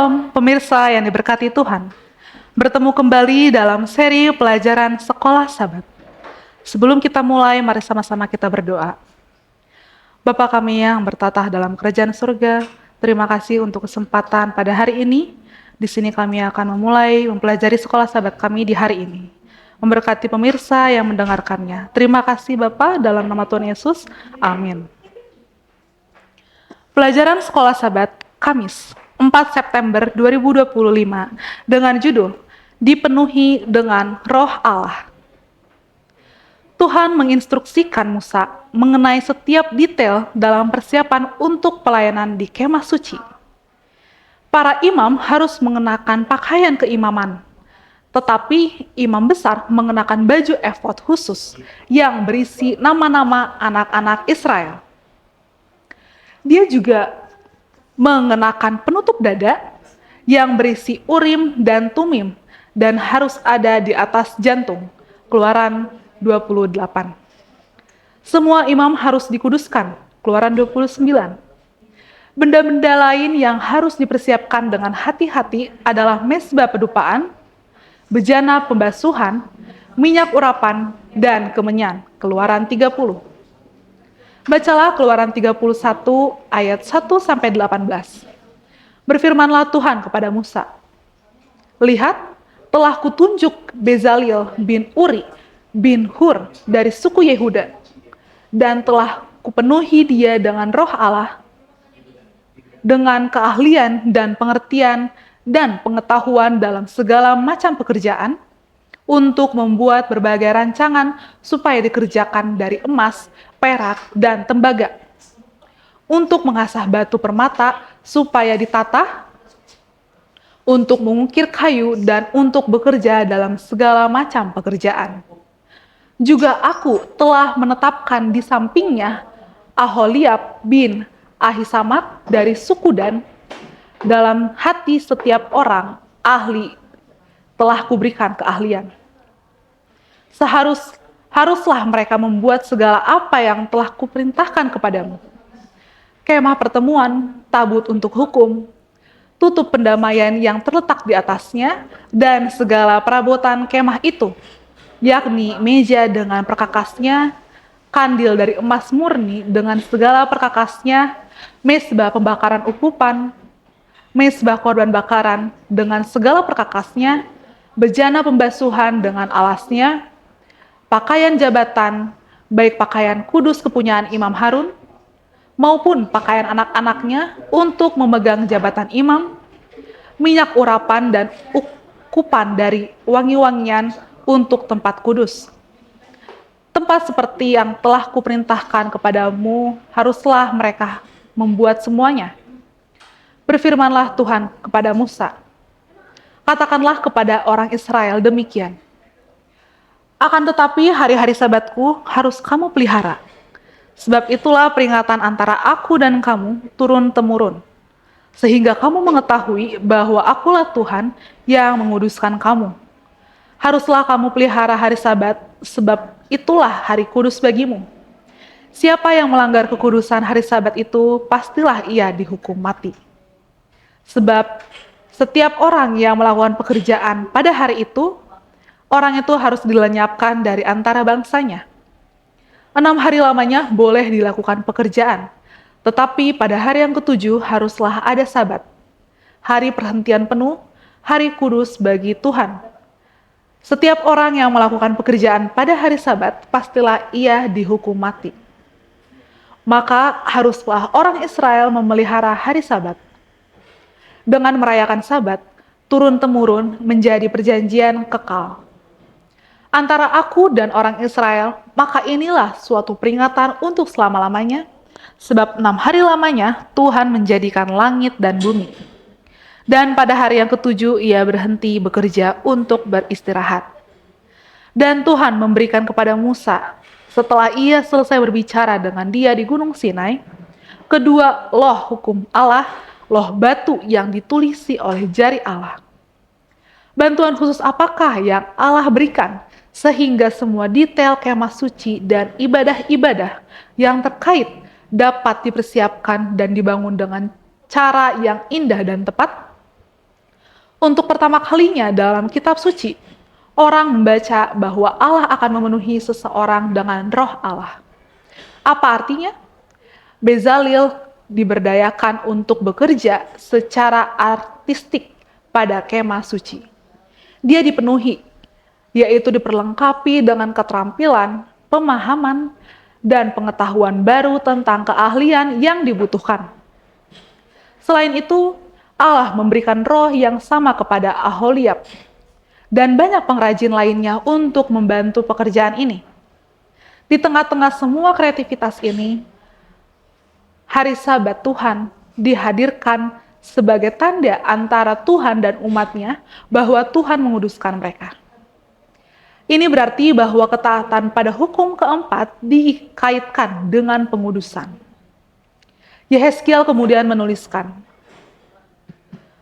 Shalom, pemirsa yang diberkati Tuhan. Bertemu kembali dalam seri pelajaran Sekolah Sabat. Sebelum kita mulai, mari sama-sama kita berdoa. Bapa kami yang bertatah dalam kerajaan surga, terima kasih untuk kesempatan pada hari ini. Di sini kami akan memulai mempelajari Sekolah Sabat kami di hari ini. Memberkati pemirsa yang mendengarkannya. Terima kasih Bapa, dalam nama Tuhan Yesus. Amin. Pelajaran Sekolah Sabat Kamis 4 September 2025 dengan judul Dipenuhi dengan Roh Allah. Tuhan menginstruksikan Musa mengenai setiap detail dalam persiapan untuk pelayanan di kemah suci. Para imam harus mengenakan pakaian keimaman, tetapi imam besar mengenakan baju efod khusus yang berisi nama-nama anak-anak Israel. Dia juga mengenakan penutup dada yang berisi urim dan tumim dan harus ada di atas jantung. Keluaran 28. Semua imam harus dikuduskan. Keluaran 29. Benda-benda lain yang harus dipersiapkan dengan hati-hati adalah mezbah pedupaan, bejana pembasuhan, minyak urapan, dan kemenyan. Keluaran 30. Bacalah Keluaran 31 ayat 1-18. Berfirmanlah Tuhan kepada Musa, "Lihat, telah kutunjuk Bezalel bin Uri bin Hur dari suku Yehuda, dan telah kupenuhi dia dengan roh Allah, dengan keahlian dan pengertian dan pengetahuan dalam segala macam pekerjaan, untuk membuat berbagai rancangan supaya dikerjakan dari emas, perak, dan tembaga, untuk mengasah batu permata supaya ditata, untuk mengukir kayu, dan untuk bekerja dalam segala macam pekerjaan. Juga aku telah menetapkan di sampingnya Aholiab bin Ahisamak dari suku Dan. Dalam hati setiap orang ahli telah kuberikan keahlian. Haruslah mereka membuat segala apa yang telah kuperintahkan kepadamu. Kemah pertemuan, tabut untuk hukum, tutup pendamaian yang terletak di atasnya, dan segala perabotan kemah itu, yakni meja dengan perkakasnya, kandil dari emas murni dengan segala perkakasnya, mezbah pembakaran ukupan, mezbah korban bakaran dengan segala perkakasnya, bejana pembasuhan dengan alasnya, pakaian jabatan, baik pakaian kudus kepunyaan Imam Harun, maupun pakaian anak-anaknya untuk memegang jabatan imam, minyak urapan dan ukupan dari wangi-wangian untuk tempat kudus. Tempat seperti yang telah kuperintahkan kepadamu, haruslah mereka membuat semuanya. Berfirmanlah Tuhan kepada Musa, katakanlah kepada orang Israel demikian, akan tetapi hari-hari sabatku harus kamu pelihara. Sebab itulah peringatan antara aku dan kamu turun-temurun, sehingga kamu mengetahui bahwa akulah Tuhan yang menguduskan kamu. Haruslah kamu pelihara hari sabat, sebab itulah hari kudus bagimu. Siapa yang melanggar kekudusan hari sabat itu, pastilah ia dihukum mati. Sebab setiap orang yang melakukan pekerjaan pada hari itu, orang itu harus dilenyapkan dari antara bangsanya. 6 hari lamanya boleh dilakukan pekerjaan, tetapi pada hari yang ke-7 haruslah ada sabat, hari perhentian penuh, hari kudus bagi Tuhan. Setiap orang yang melakukan pekerjaan pada hari sabat, pastilah ia dihukum mati. Maka haruslah orang Israel memelihara hari sabat. Dengan merayakan sabat, turun-temurun menjadi perjanjian kekal antara aku dan orang Israel, maka inilah suatu peringatan untuk selama-lamanya, sebab 6 hari lamanya Tuhan menjadikan langit dan bumi. Dan pada hari yang ke-7 ia berhenti bekerja untuk beristirahat. Dan Tuhan memberikan kepada Musa, setelah ia selesai berbicara dengan dia di Gunung Sinai, kedua loh hukum Allah, loh batu yang ditulisi oleh jari Allah. Bantuan khusus apakah yang Allah berikan sehingga semua detail kemah suci dan ibadah-ibadah yang terkait dapat dipersiapkan dan dibangun dengan cara yang indah dan tepat? Untuk pertama kalinya dalam kitab suci, orang membaca bahwa Allah akan memenuhi seseorang dengan roh Allah. Apa artinya? Bezalel diberdayakan untuk bekerja secara artistik pada kemah suci. Dia dipenuhi, yaitu diperlengkapi dengan keterampilan, pemahaman, dan pengetahuan baru tentang keahlian yang dibutuhkan. Selain itu, Allah memberikan roh yang sama kepada Aholiab dan banyak pengrajin lainnya untuk membantu pekerjaan ini. Di tengah-tengah semua kreativitas ini, hari Sabat Tuhan dihadirkan sebagai tanda antara Tuhan dan umatnya bahwa Tuhan menguduskan mereka. Ini berarti bahwa ketaatan pada hukum keempat dikaitkan dengan pengudusan. Yehezkiel kemudian menuliskan,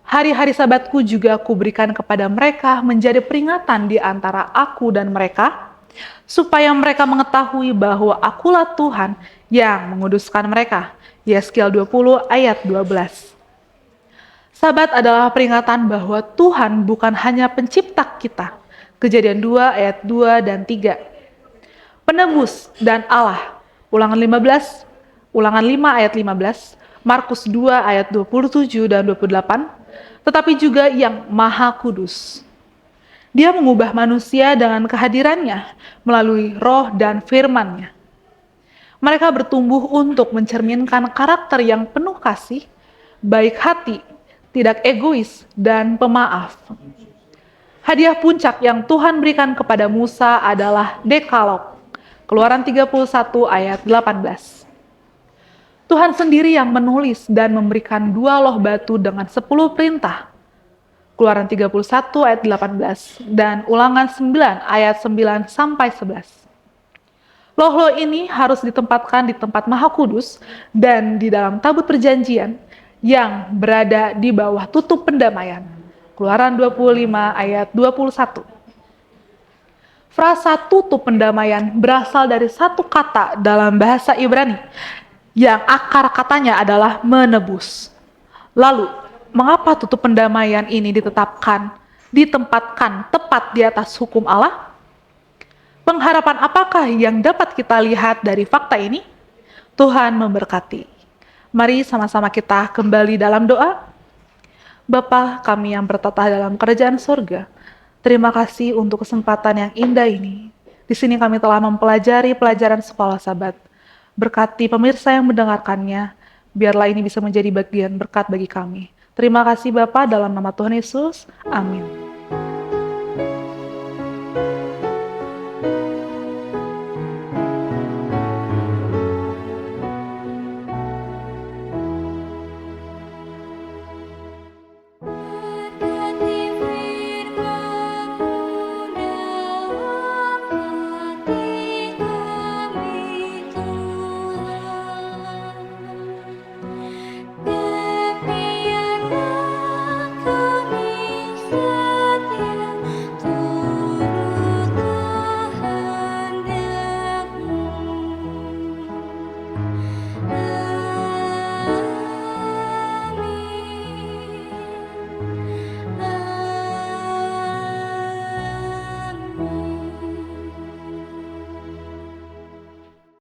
hari-hari Sabatku juga kuberikan kepada mereka menjadi peringatan di antara aku dan mereka, supaya mereka mengetahui bahwa akulah Tuhan yang menguduskan mereka. Yehezkiel 20 ayat 12. Sabat adalah peringatan bahwa Tuhan bukan hanya pencipta kita. Kejadian 2 ayat 2 dan 3. Penebus dan Allah. Ulangan 5 ayat 15. Markus 2 ayat 27 dan 28. Tetapi juga yang Maha Kudus. Dia mengubah manusia dengan kehadirannya melalui roh dan firman-Nya. Mereka bertumbuh untuk mencerminkan karakter yang penuh kasih, baik hati, tidak egois, dan pemaaf. Hadiah puncak yang Tuhan berikan kepada Musa adalah Dekalog. Keluaran 31 ayat 18. Tuhan sendiri yang menulis dan memberikan 2 loh batu dengan 10 perintah. Keluaran 31 ayat 18 dan Ulangan 9 ayat 9 sampai 11. Loh-loh ini harus ditempatkan di tempat Maha Kudus dan di dalam tabut perjanjian yang berada di bawah tutup pendamaian. Keluaran 25 ayat 21. Frasa tutup pendamaian berasal dari satu kata dalam bahasa Ibrani yang akar katanya adalah menebus. Lalu, mengapa tutup pendamaian ini ditempatkan tepat di atas hukum Allah? Pengharapan apakah yang dapat kita lihat dari fakta ini? Tuhan memberkati. Mari sama-sama kita kembali dalam doa. Bapa kami yang bertata dalam kerajaan surga, terima kasih untuk kesempatan yang indah ini. Di sini kami telah mempelajari pelajaran sekolah Sabat. Berkati pemirsa yang mendengarkannya, biarlah ini bisa menjadi bagian berkat bagi kami. Terima kasih Bapa, dalam nama Tuhan Yesus. Amin.